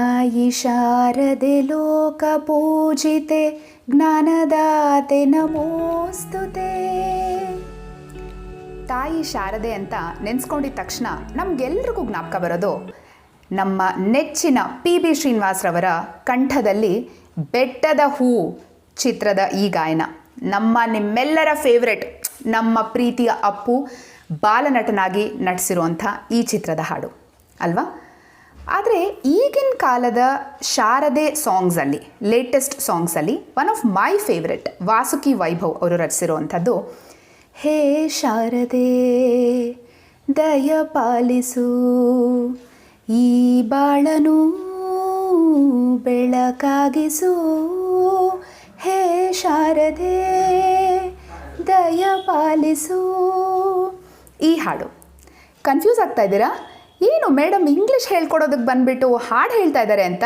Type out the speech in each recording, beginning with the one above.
ತಾಯಿ ಶಾರದೆ ಲೋಕ ಪೂಜಿತೆ ಜ್ಞಾನದಾತೆ ನಮೋಸ್ತುತೆ. ತಾಯಿ ಶಾರದೆ ಅಂತ ನೆನೆಸ್ಕೊಂಡಿದ ತಕ್ಷಣ ನಮಗೆಲ್ರಿಗೂ ಜ್ಞಾಪಕ ಬರೋದು ನಮ್ಮ ನೆಚ್ಚಿನ PB ಶ್ರೀನಿವಾಸ್ರವರ ಕಂಠದಲ್ಲಿ ಬೆಟ್ಟದ ಹೂ ಚಿತ್ರದ ಈ ಗಾಯನ. ನಿಮ್ಮೆಲ್ಲರ ಫೇವ್ರೆಟ್, ನಮ್ಮ ಪ್ರೀತಿಯ ಅಪ್ಪು ಬಾಲನಟನಾಗಿ ನಟಿಸಿರುವಂಥ ಈ ಚಿತ್ರದ ಹಾಡು ಅಲ್ವಾ. ಆದರೆ ಈಗಿನ ಕಾಲದ ಶಾರದೆ ಸಾಂಗ್ಸಲ್ಲಿ, ಲೇಟೆಸ್ಟ್ ಸಾಂಗ್ಸಲ್ಲಿ one of my favourite Vasuki Vaibhav ಅವರು ರಚಿಸಿರುವಂಥದ್ದು ಹೇ ಶಾರದೆ ದಯ ಪಾಲಿಸು ಈ ಬಾಳನು ಬೆಳಕಾಗಿಸು, ಹೇ ಶಾರದೆ ದಯ ಪಾಲಿಸು. ಈ ಹಾಡು ಕನ್ಫ್ಯೂಸ್ ಆಗ್ತಾ ಇದ್ದೀರಾ? ಏನು ಮೇಡಮ್ ಇಂಗ್ಲೀಷ್ ಹೇಳ್ಕೊಡೋದಕ್ಕೆ ಬಂದುಬಿಟ್ಟು ಹಾಡು ಹೇಳ್ತಾ ಇದ್ದಾರೆ ಅಂತ?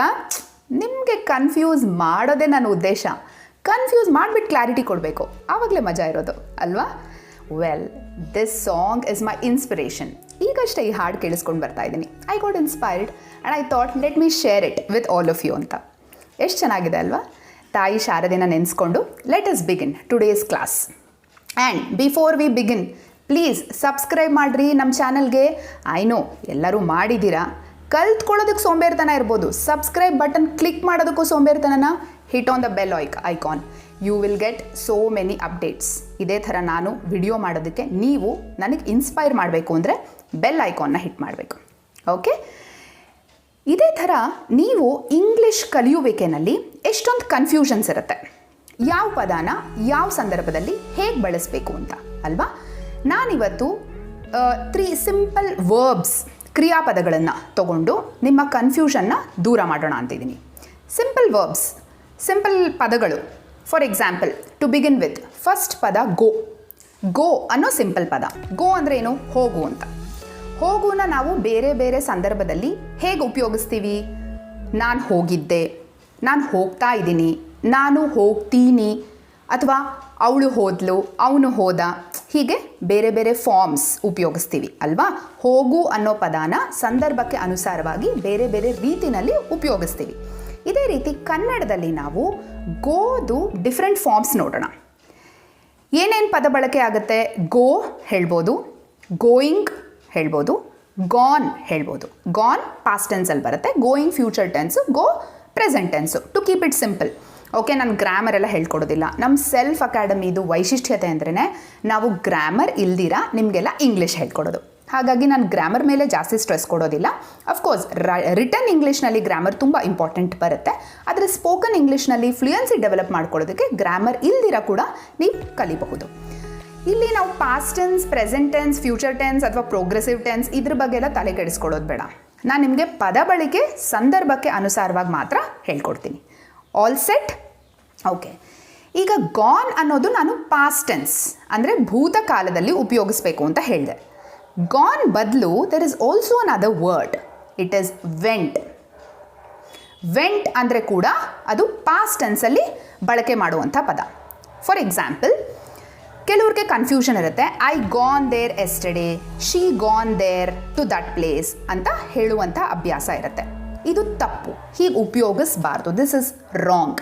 ನಿಮಗೆ ಕನ್ಫ್ಯೂಸ್ ಮಾಡೋದೇ ನನ್ನ ಉದ್ದೇಶ. ಕನ್ಫ್ಯೂಸ್ ಮಾಡಿಬಿಟ್ಟು ಕ್ಲಾರಿಟಿ ಕೊಡಬೇಕು, ಆವಾಗಲೇ ಮಜಾ ಇರೋದು ಅಲ್ವಾ. Well, this song is my inspiration. ಈಗಷ್ಟೇ ಈ ಹಾಡು ಕೇಳಿಸ್ಕೊಂಡು ಬರ್ತಾ ಇದ್ದೀನಿ. I got inspired and I thought let me share it with all of you ಅಂತ. ಎಷ್ಟು ಚೆನ್ನಾಗಿದೆ ಅಲ್ವಾ. ತಾಯಿ ಶಾರದೆನ ನೆನೆಸ್ಕೊಂಡು let us begin today's class. And before we begin, please subscribe ಮಾಡಿರಿ ನಮ್ಮ ಚಾನಲ್ಗೆ. ಐ ನೋ ಎಲ್ಲರೂ ಮಾಡಿದ್ದೀರಾ, ಕಲ್ತ್ಕೊಳ್ಳೋದಕ್ಕೆ ಸೋಂಬೇರ್ತನ ಇರ್ಬೋದು. ಸಬ್ಸ್ಕ್ರೈಬ್ ಬಟನ್ ಕ್ಲಿಕ್ ಮಾಡೋದಕ್ಕೂ ಸೋಂಬೇರ್ತನ. Hit on the bell icon, you will get so many updates. ಇದೇ ಥರ ನಾನು ವಿಡಿಯೋ ಮಾಡೋದಕ್ಕೆ ನೀವು ನನಗೆ ಇನ್ಸ್ಪೈರ್ ಮಾಡಬೇಕು ಅಂದರೆ ಬೆಲ್ ಐಕಾನ್ನ ಹಿಟ್ ಮಾಡಬೇಕು. ಓಕೆ, ಇದೇ ಥರ ನೀವು ಇಂಗ್ಲೀಷ್ ಕಲಿಯುವಿಕೆನಲ್ಲಿ ಎಷ್ಟೊಂದು ಕನ್ಫ್ಯೂಷನ್ಸ್ ಇರುತ್ತೆ. ಯಾವ ಪದಾನ ಯಾವ ಸಂದರ್ಭದಲ್ಲಿ ಹೇಗೆ ಬಳಸಬೇಕು ಅಂತ ಅಲ್ವಾ. ನಾನಿವತ್ತು 3 ಸಿಂಪಲ್ ವರ್ಬ್ಸ್, ಕ್ರಿಯಾಪದಗಳನ್ನು ತಗೊಂಡು ನಿಮ್ಮ ಕನ್ಫ್ಯೂಷನ್ನ ದೂರ ಮಾಡೋಣ ಅಂತಿದ್ದೀನಿ. ಸಿಂಪಲ್ ವರ್ಬ್ಸ್, ಸಿಂಪಲ್ ಪದಗಳು. For example, to begin with first ಪದ ಗೋ. ಗೋ ಅನ್ನೋ ಸಿಂಪಲ್ ಪದ. ಗೋ ಅಂದರೆ ಏನು? ಹೋಗು ಅಂತ. ಹೋಗುನ ನಾವು ಬೇರೆ ಬೇರೆ ಸಂದರ್ಭದಲ್ಲಿ ಹೇಗೆ ಉಪಯೋಗಿಸ್ತೀವಿ? ನಾನು ಹೋಗಿದ್ದೆ, ನಾನು ಹೋಗ್ತಾ ಇದ್ದೀನಿ, ನಾನು ಹೋಗ್ತೀನಿ, ಅಥವಾ ಅವಳು ಹೋದ್ಲು, ಅವನು ಹೋದ, ಹೀಗೆ ಬೇರೆ ಬೇರೆ ಫಾರ್ಮ್ಸ್ ಉಪಯೋಗಿಸ್ತೀವಿ ಅಲ್ವಾ. ಹೋಗು ಅನ್ನೋ ಪದಾನ ಸಂದರ್ಭಕ್ಕೆ ಅನುಸಾರವಾಗಿ ಬೇರೆ ಬೇರೆ ರೀತಿಯಲ್ಲಿ ಉಪಯೋಗಿಸ್ತೀವಿ. ಇದೇ ರೀತಿ ಕನ್ನಡದಲ್ಲಿ ನಾವು ಗೋದು ಡಿಫ್ರೆಂಟ್ ಫಾರ್ಮ್ಸ್ ನೋಡೋಣ. ಏನೇನು ಪದ ಬಳಕೆ ಆಗುತ್ತೆ? ಗೋ ಹೇಳ್ಬೋದು, ಗೋಯಿಂಗ್ ಹೇಳ್ಬೋದು, ಗಾನ್ ಹೇಳ್ಬೋದು. ಗಾನ್ ಪಾಸ್ಟ್ ಟೆನ್ಸಲ್ಲಿ ಬರುತ್ತೆ, going future tense, go present tense. To keep it simple. Okay, ನಾನು ಗ್ರಾಮರ್ ಎಲ್ಲ ಹೇಳ್ಕೊಡೋದಿಲ್ಲ. ನಮ್ಮ ಸೆಲ್ಫ್ ಅಕಾಡೆಮಿದು ವೈಶಿಷ್ಟ್ಯತೆ ಅಂದ್ರೆ ನಾವು ಗ್ರಾಮರ್ ಇಲ್ದಿರ ನಿಮಗೆಲ್ಲ ಇಂಗ್ಲೀಷ್ ಹೇಳ್ಕೊಡೋದು. ಹಾಗಾಗಿ ನಾನು ಗ್ರಾಮರ್ ಮೇಲೆ ಜಾಸ್ತಿ ಸ್ಟ್ರೆಸ್ ಕೊಡೋದಿಲ್ಲ. ಅಫ್ಕೋರ್ಸ್ ರಿಟರ್ನ್ ಇಂಗ್ಲೀಷ್ನಲ್ಲಿ ಗ್ರಾಮರ್ ತುಂಬ ಇಂಪಾರ್ಟೆಂಟ್ ಬರುತ್ತೆ, ಆದರೆ ಸ್ಪೋಕನ್ ಇಂಗ್ಲೀಷ್ನಲ್ಲಿ ಫ್ಲೂಯೆನ್ಸಿ ಡೆವಲಪ್ ಮಾಡ್ಕೊಳ್ಳೋದಕ್ಕೆ ಗ್ರಾಮರ್ ಇಲ್ದಿರ ಕೂಡ ನೀವು ಕಲಿಬಹುದು. ಇಲ್ಲಿ ನಾವು past tense, present tense, future tense ಅಥವಾ ಪ್ರೋಗ್ರೆಸಿವ್ ಟೆನ್ಸ್ ಇದ್ರ ಬಗ್ಗೆ ಎಲ್ಲ ತಲೆ ಕೆಡಿಸ್ಕೊಳ್ಳೋದು ಬೇಡ. ನಾನು ನಿಮಗೆ ಪದ ಬಳಕೆ ಸಂದರ್ಭಕ್ಕೆ ಅನುಸಾರವಾಗಿ ಮಾತ್ರ ಹೇಳ್ಕೊಡ್ತೀನಿ. All set? ಓಕೆ, ಈಗ ಗಾನ್ ಅನ್ನೋದು ನಾನು ಪಾಸ್ಟ್ ಟೆನ್ಸ್ ಅಂದರೆ ಭೂತಕಾಲದಲ್ಲಿ ಉಪಯೋಗಿಸ್ಬೇಕು ಅಂತ ಹೇಳಿದೆ. ಗಾನ್ ಬದಲು there is also another word, it is went. Went ಅಂದರೆ ಕೂಡ ಅದು ಪಾಸ್ಟ್ ಟೆನ್ಸಲ್ಲಿ ಬಳಕೆ ಮಾಡುವಂಥ ಪದ. ಫಾರ್ ಎಕ್ಸಾಂಪಲ್, ಕೆಲವ್ರಿಗೆ ಕನ್ಫ್ಯೂಷನ್ ಇರುತ್ತೆ. I gone there yesterday, she gone there to that place ಅಂತ ಹೇಳುವಂಥ ಅಭ್ಯಾಸ ಇರುತ್ತೆ. ಇದು ತಪ್ಪು, ಹೀಗೆ ಉಪಯೋಗಿಸಬಾರ್ದು. This is wrong.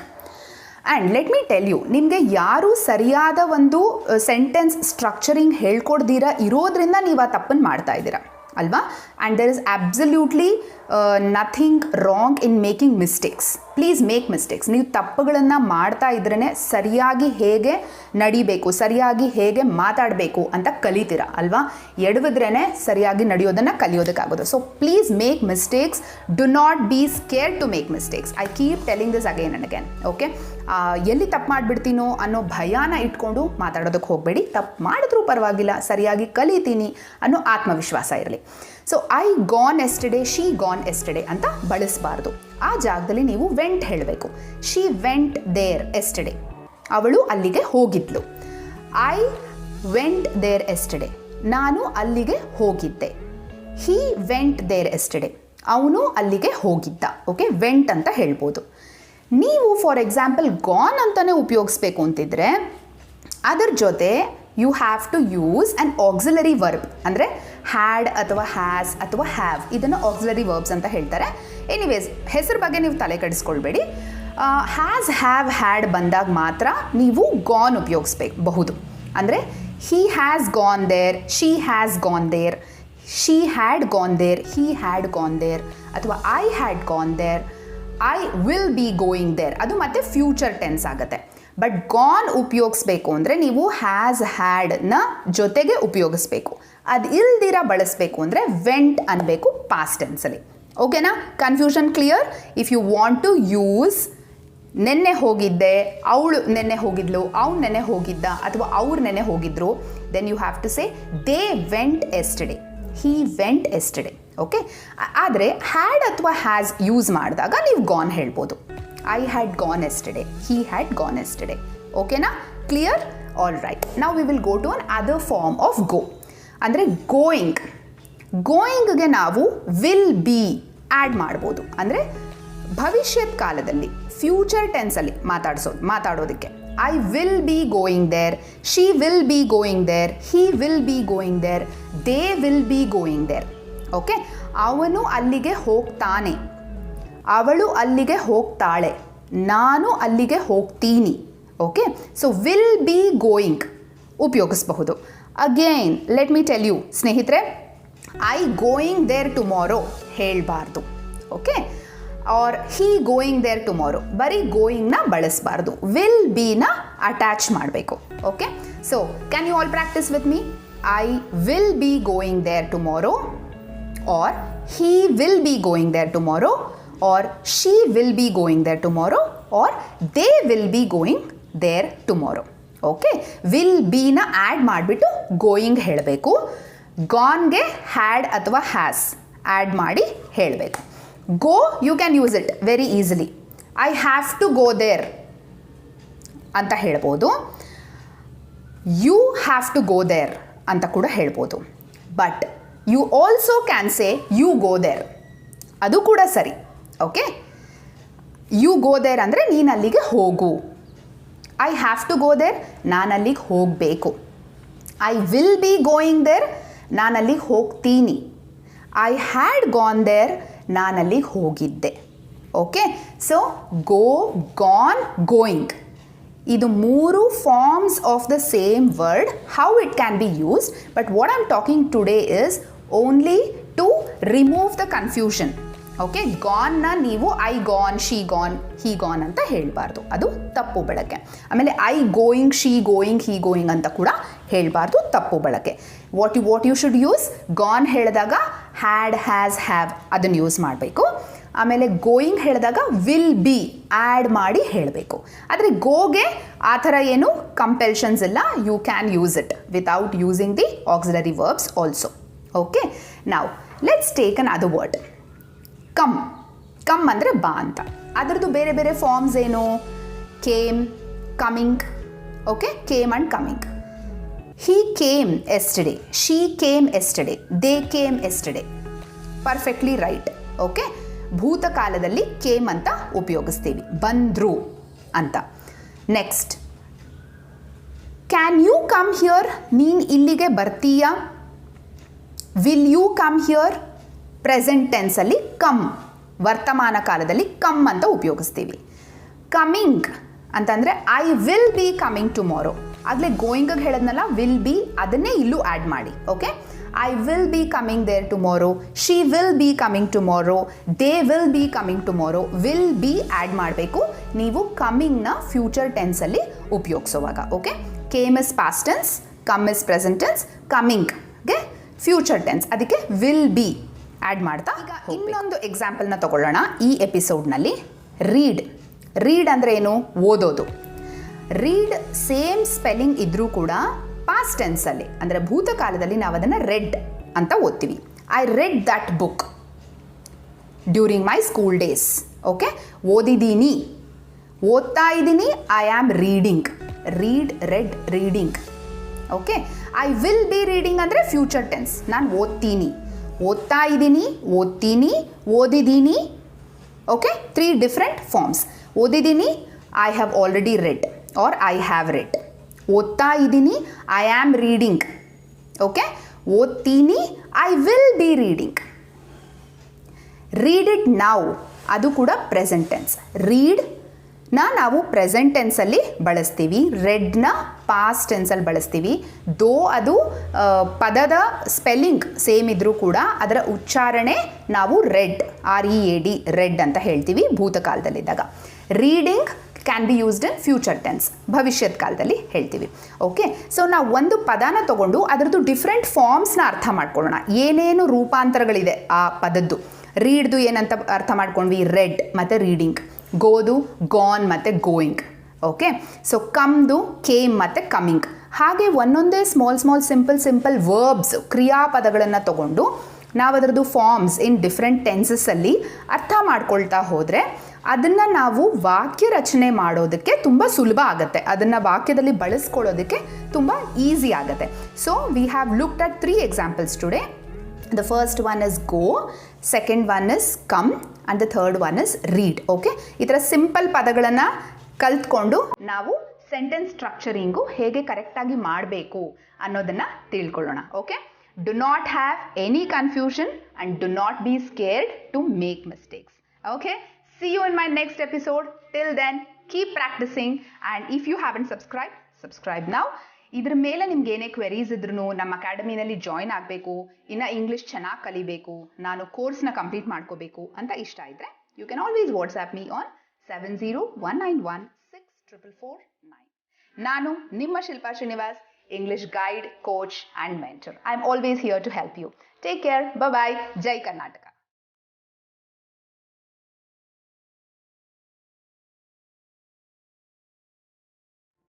And let me tell you, ನಿಮಗೆ ಯಾರೂ ಸರಿಯಾದ ಒಂದು ಸೆಂಟೆನ್ಸ್ ಸ್ಟ್ರಕ್ಚರಿಂಗ್ ಹೇಳ್ಕೊಡ್ದಿರ ಇರೋದ್ರಿಂದ ನೀವು ಆ ತಪ್ಪನ್ನು ಮಾಡ್ತಾ ಇದ್ದೀರಾ ಅಲ್ವಾ. And there is absolutely nothing wrong in making mistakes. Please make mistakes. ನೀವು ತಪ್ಪುಗಳನ್ನು ಮಾಡ್ತಾ ಇದ್ರೇ ಸರಿಯಾಗಿ ಹೇಗೆ ನಡಿಬೇಕು, ಸರಿಯಾಗಿ ಹೇಗೆ ಮಾತಾಡಬೇಕು ಅಂತ ಕಲಿತೀರಾ ಅಲ್ವಾ. ಎಡವಿದ್ರೇ ಸರಿಯಾಗಿ ನಡೆಯೋದನ್ನು ಕಲಿಯೋದಕ್ಕಾಗೋದು. So please make mistakes. Do not be scared to make mistakes. I keep telling this again and again. Okay, ಎಲ್ಲಿ ತಪ್ಪು ಮಾಡಿಬಿಡ್ತೀನೋ ಅನ್ನೋ ಭಯಾನ ಇಟ್ಕೊಂಡು ಮಾತಾಡೋದಕ್ಕೆ ಹೋಗಬೇಡಿ. ತಪ್ಪು ಮಾಡಿದ್ರೂ ಪರವಾಗಿಲ್ಲ, ಸರಿಯಾಗಿ ಕಲಿತೀನಿ ಅನ್ನೋ ಆತ್ಮವಿಶ್ವಾಸ ಇರಲಿ. So I gone yesterday, she gone yesterday ಅಂತ ಬಳಸಬಾರ್ದು. ಆ ಜಾಗದಲ್ಲಿ ನೀವು ವೆಂಟ್ ಹೇಳಬೇಕು. ಶಿ ವೆಂಟ್ ದೇರ್ ಎಸ್ಟರ್ಡೇ, ಅವಳು ಅಲ್ಲಿಗೆ ಹೋಗಿದ್ಲು. ಐ ವೆಂಟ್ ದೇರ್ ಎಸ್ಟರ್ಡೇ, ನಾನು ಅಲ್ಲಿಗೆ ಹೋಗಿದ್ದೆ. ಹಿ ವೆಂಟ್ ದೇರ್ ಎಸ್ಟರ್ಡೇ, ಅವನು ಅಲ್ಲಿಗೆ ಹೋಗಿದ್ದ. ಓಕೆ, ವೆಂಟ್ ಅಂತ ಹೇಳ್ಬೋದು. ನೀವು ಫಾರ್ ಎಕ್ಸಾಂಪಲ್ ಗಾನ್ ಅಂತಲೇ ಉಪಯೋಗಿಸ್ಬೇಕು ಅಂತಿದ್ರೆ ಅದರ ಜೊತೆ you have to use an auxiliary verb. ಅಂದರೆ ಹ್ಯಾಡ್ ಅಥವಾ ಹ್ಯಾಸ್ ಅಥವಾ ಹ್ಯಾವ್ ಇದನ್ನು ಆಕ್ಸಿಲರಿ ವರ್ಬ್ಸ್ ಅಂತ ಹೇಳ್ತಾರೆ. ಎನಿವೇಸ್ ಹೆಸರು ಬಗ್ಗೆ ನೀವು ತಲೆ ಕೆಡಿಸ್ಕೊಳ್ಬೇಡಿ. ಹ್ಯಾಸ್ ಹ್ಯಾವ್ ಹ್ಯಾಡ್ ಬಂದಾಗ ಮಾತ್ರ ನೀವು ಗಾನ್ ಉಪಯೋಗಿಸ್ಬಹುದು. ಅಂದರೆ he has gone there, she has gone there, she had gone there, he had gone there, ಅಥವಾ I had gone there, I will be going there. ಅದು ಮತ್ತೆ ಫ್ಯೂಚರ್ ಟೆನ್ಸ್ ಆಗುತ್ತೆ. But gone ಉಪಯೋಗಿಸ್ಬೇಕು ಅಂದರೆ ನೀವು ಹ್ಯಾಸ್ ಹ್ಯಾಡ್ನ ಜೊತೆಗೆ ಉಪಯೋಗಿಸ್ಬೇಕು. ಅದು ಇಲ್ದಿರ ಬಳಸಬೇಕು ಅಂದರೆ ವೆಂಟ್ ಅನ್ನಬೇಕು ಪಾಸ್ಟ್ ಟೆನ್ಸಲ್ಲಿ. ಓಕೆನಾ? Confusion clear? If you want to use ನೆನ್ನೆ ಹೋಗಿದ್ದೆ, ಅವಳು ನೆನ್ನೆ ಹೋಗಿದ್ಲು, ಅವ್ನು ನೆನ್ನೆ ಹೋಗಿದ್ದ, ಅಥವಾ ಅವ್ರು ನೆನ್ನೆ ಹೋಗಿದ್ರು, then you have to say they went yesterday, he went yesterday. Okay? ಆದರೆ ಹ್ಯಾಡ್ ಅಥವಾ ಹ್ಯಾಸ್ ಯೂಸ್ ಮಾಡಿದಾಗ ನೀವು ಗಾನ್ ಹೇಳ್ಬೋದು. I had gone yesterday, he had gone yesterday. ಓಕೆನಾ? ಕ್ಲಿಯರ್? All right. ನಾವು we will go to another form of go. ಅಂದರೆ going. ಗೋಯಿಂಗ್ಗೆ ನಾವು will be add ಮಾಡ್ಬೋದು. ಅಂದರೆ ಭವಿಷ್ಯದ ಕಾಲದಲ್ಲಿ ಫ್ಯೂಚರ್ ಟೆನ್ಸಲ್ಲಿ ಮಾತಾಡೋದಕ್ಕೆ I will be going there, she will be going there, he will be going there, they will be going there. Okay? ಅವನು ಅಲ್ಲಿಗೆ ಹೋಗ್ತಾನೆ, ಅವಳು ಅಲ್ಲಿಗೆ ಹೋಗ್ತಾಳೆ, ನಾನು ಅಲ್ಲಿಗೆ ಹೋಗ್ತೀನಿ. Okay? So will be going ಉಪಯೋಗಿಸಬಹುದು. Again let me tell you ಸ್ನೇಹಿತರೆ, ಐ ಗೋಯಿಂಗ್ ದೇರ್ ಟುಮಾರೋ ಹೇಳಬಾರ್ದು. Okay? Or he going there tomorrow, ಬರೀ ಗೋಯಿಂಗ್ನ ಬಳಸಬಾರ್ದು, ವಿಲ್ ಬಿನ ಅಟ್ಯಾಚ್ ಮಾಡಬೇಕು. Okay? So can you all practice with me? I will be going there tomorrow, or he will be going there tomorrow, or she will be going there tomorrow, or they will be going there tomorrow. Okay? Will ಬಿನ add ಮಾಡಿಬಿಟ್ಟು going ಹೇಳಬೇಕು. ಗಾನ್ಗೆ had ಅಥವಾ has add ಮಾಡಿ ಹೇಳಬೇಕು. Go you can use it very easily. I have to go there ಅಂತ ಹೇಳ್ಬೋದು. You have to go there ಅಂತ ಕೂಡ ಹೇಳ್ಬೋದು. But you also can say you go there, ಅದು ಕೂಡ ಸರಿ. ಓಕೆ? ಯು ಗೋ ದೇರ್ ಅಂದರೆ ನೀನು ಅಲ್ಲಿಗೆ ಹೋಗು. I have to go there, ನಾನು ಅಲ್ಲಿಗೆ ಹೋಗಬೇಕು. I will be going there, ನಾನು ಅಲ್ಲಿಗೆ ಹೋಗ್ತೀನಿ. ಐ ಹ್ಯಾಡ್ ಗಾನ್ ದೇರ್, ನಾನು ಅಲ್ಲಿಗೆ ಹೋಗಿದ್ದೆ. Okay? So go, gone, going, ಇದು ಮೂರು forms of the same word. How it can be used, but what I am talking today is only to remove the confusion. Okay? ಗಾನ್ನ ನೀವು I gone, she gone, he gone ಅಂತ ಹೇಳಬಾರ್ದು, ಅದು ತಪ್ಪು ಬಳಕೆ. ಆಮೇಲೆ I going, she going, he going ಅಂತ ಕೂಡ ಹೇಳಬಾರ್ದು, ತಪ್ಪು ಬಳಕೆ. What you should use? Gone ಹೇಳಿದಾಗ ಹ್ಯಾಡ್, ಹ್ಯಾಸ್, ಹ್ಯಾವ್ ಅದನ್ನು ಯೂಸ್ ಮಾಡಬೇಕು. ಆಮೇಲೆ ಗೋಯಿಂಗ್ ಹೇಳಿದಾಗ ವಿಲ್ ಬಿ ಆ್ಯಡ್ ಮಾಡಿ ಹೇಳಬೇಕು. ಆದರೆ ಗೋಗೆ ಆ ಥರ ಏನು ಕಂಪೆಲ್ಷನ್ಸ್ ಇಲ್ಲ. You can use it without using the auxiliary verbs also. Okay? ನಾವು let's take another word. Come. Come ಅಂದರೆ ಬಾ ಅಂತ. ಅದರದ್ದು ಬೇರೆ ಬೇರೆ ಫಾರ್ಮ್ಸ್ ಏನು? Came, coming. Okay? Came and coming. He came yesterday, she came yesterday, they came yesterday. Perfectly right. Okay? ಭೂತಕಾಲದಲ್ಲಿ came ಅಂತ ಉಪಯೋಗಿಸ್ತೀವಿ, ಬಂದ್ರು ಅಂತ. Next, can you come here, ನೀನು ಇಲ್ಲಿಗೆ ಬರ್ತೀಯಾ? Will you come here? Present ಟೆನ್ಸಲ್ಲಿ ಕಮ್, ವರ್ತಮಾನ ಕಾಲದಲ್ಲಿ ಕಮ್ ಅಂತ ಉಪಯೋಗಿಸ್ತೀವಿ. ಕಮಿಂಗ್ ಅಂತಂದರೆ I will be coming tomorrow. ಆಗಲೇ ಗೋಯಿಂಗಿಗೆ ಹೇಳಿದ್ನಲ್ಲ ವಿಲ್ ಬಿ, ಅದನ್ನೇ ಇಲ್ಲೂ ಆ್ಯಡ್ ಮಾಡಿ. Okay? I will be coming there tomorrow, she will be coming tomorrow, they will be coming tomorrow. Will be add ಮಾಡಬೇಕು ನೀವು ಕಮಿಂಗ್ನ ಫ್ಯೂಚರ್ ಟೆನ್ಸಲ್ಲಿ ಉಪಯೋಗಿಸುವಾಗ. Okay? Came is past tense, come is present tense, ಕಮಿಂಗ್ಗೆ future tense, ಅದಕ್ಕೆ will be add ಮಾಡ್ತಾ. ಈಗ ಇನ್ನೊಂದು ಎಕ್ಸಾಂಪಲ್ನ ತಗೊಳ್ಳೋಣ ಈ ಎಪಿಸೋಡ್ನಲ್ಲಿ. ರೀಡ್. ರೀಡ್ ಅಂದರೆ ಏನು? ಓದೋದು. ರೀಡ್ ಸೇಮ್ ಸ್ಪೆಲ್ಲಿಂಗ್ ಇದ್ದರೂ ಕೂಡ ಪಾಸ್ಟ್ ಟೆನ್ಸಲ್ಲಿ ಅಂದರೆ ಭೂತಕಾಲದಲ್ಲಿ ನಾವು ಅದನ್ನು ರೆಡ್ ಅಂತ ಓದ್ತೀವಿ. I read that book during my school days. Okay? ಓದಿದ್ದೀನಿ, ಓದ್ತಾ ಇದ್ದೀನಿ, I am reading. Read, read, reading. Okay? I will be reading ಅಂದರೆ ಫ್ಯೂಚರ್ ಟೆನ್ಸ್, ನಾನು ಓದ್ತೀನಿ. ಓದ್ತಾ ಇದ್ದೀನಿ, ಓದ್ತೀನಿ, ಓದಿದ್ದೀನಿ. ಓಕೆ? 3 different forms. ಓದಿದ್ದೀನಿ, I have already read or I have read. ಓದ್ತಾ ಇದ್ದೀನಿ, ಐ ಆಮ್ ರೀಡಿಂಗ್. ಓಕೆ? ಓದ್ತೀನಿ, I will be reading. Read it now, ಅದು ಕೂಡ ಪ್ರೆಸೆಂಟ್ ಟೆನ್ಸ್. ರೀಡ್ನ ನಾವು ಪ್ರೆಸೆಂಟ್ ಟೆನ್ಸಲ್ಲಿ ಬಳಸ್ತೀವಿ, ರೆಡ್ನ ಪಾಸ್ಟ್ ಟೆನ್ಸಲ್ಲಿ ಬಳಸ್ತೀವಿ. ದೋ ಅದು ಪದದ ಸ್ಪೆಲ್ಲಿಂಗ್ ಸೇಮ್ ಇದ್ದರೂ ಕೂಡ ಅದರ ಉಚ್ಚಾರಣೆ ನಾವು ರೆಡ್, READ, ರೆಡ್ ಅಂತ ಹೇಳ್ತೀವಿ ಭೂತಕಾಲದಲ್ಲಿದ್ದಾಗ. Reading can be used in future tense, ಭವಿಷ್ಯದ ಕಾಲದಲ್ಲಿ ಹೇಳ್ತೀವಿ. ಓಕೆ, ಸೊ ನಾವು ಒಂದು ಪದನ ತಗೊಂಡು ಅದರದ್ದು ಡಿಫ್ರೆಂಟ್ ಫಾರ್ಮ್ಸ್ನ ಅರ್ಥ ಮಾಡ್ಕೊಳ್ಳೋಣ. ಏನೇನು ರೂಪಾಂತರಗಳಿದೆ ಆ ಪದದ್ದು. ರೀಡ್ದು ಏನಂತ ಅರ್ಥ ಮಾಡ್ಕೊಂಡ್ವಿ, ರೆಡ್ ಮತ್ತು ರೀಡಿಂಗ್. ಗೋದು ಗಾನ್ ಮತ್ತು ಗೋಯಿಂಗ್. ಓಕೆ, ಸೊ ಕಮ್ದು ಕೇಮ್ ಮತ್ತು ಕಮಿಂಗ್. ಹಾಗೆ ಒಂದೊಂದೇ ಸ್ಮಾಲ್ ಸಿಂಪಲ್ ವರ್ಬ್ಸ್, ಕ್ರಿಯಾಪದಗಳನ್ನು ತಗೊಂಡು ನಾವು ಅದರದ್ದು ಫಾರ್ಮ್ಸ್ ಇನ್ ಡಿಫ್ರೆಂಟ್ ಟೆನ್ಸಸ್ಸಲ್ಲಿ ಅರ್ಥ ಮಾಡ್ಕೊಳ್ತಾ ಹೋದರೆ ಅದನ್ನು ನಾವು ವಾಕ್ಯ ರಚನೆ ಮಾಡೋದಕ್ಕೆ ತುಂಬ ಸುಲಭ ಆಗುತ್ತೆ, ಅದನ್ನು ವಾಕ್ಯದಲ್ಲಿ ಬಳಸ್ಕೊಳ್ಳೋದಕ್ಕೆ ತುಂಬ ಈಸಿ ಆಗುತ್ತೆ. So we have looked at 3 examples today. The first one is go, second one is come, and the third one is read. Okay, ಈ ಥರ ಸಿಂಪಲ್ ಪದಗಳನ್ನು ಕಲ್ತ್ಕೊಂಡು ನಾವು ಸೆಂಟೆನ್ಸ್ ಸ್ಟ್ರಕ್ಚರಿಂಗು ಹೇಗೆ ಕರೆಕ್ಟಾಗಿ ಮಾಡಬೇಕು ಅನ್ನೋದನ್ನು ತಿಳ್ಕೊಳ್ಳೋಣ. Okay, do not have any confusion and do not be scared to make mistakes. Okay, see you in my next episode. Till then, keep practicing, and if you haven't subscribe now. ಇದ್ರ ಮೇಲೆ ನಿಮ್ಗೆ ಏನೇ queries ಇದ್ರೂ ನಮ್ಮ ಅಕಾಡೆಮಿನಲ್ಲಿ join ಆಗಬೇಕು, ಇನ್ನು English ಚೆನ್ನಾಗಿ ಕಲಿಬೇಕು, ನಾನು ಕೋರ್ಸ್ನ ಕಂಪ್ಲೀಟ್ ಮಾಡ್ಕೋಬೇಕು ಅಂತ ಇಷ್ಟ ಇದ್ದರೆ you can always WhatsApp me on 7019164449. ನಾನು ನಿಮ್ಮ Shilpa Srinivas, English guide, coach and mentor. I am always here to help you. Take care, bye, Jai Karnataka.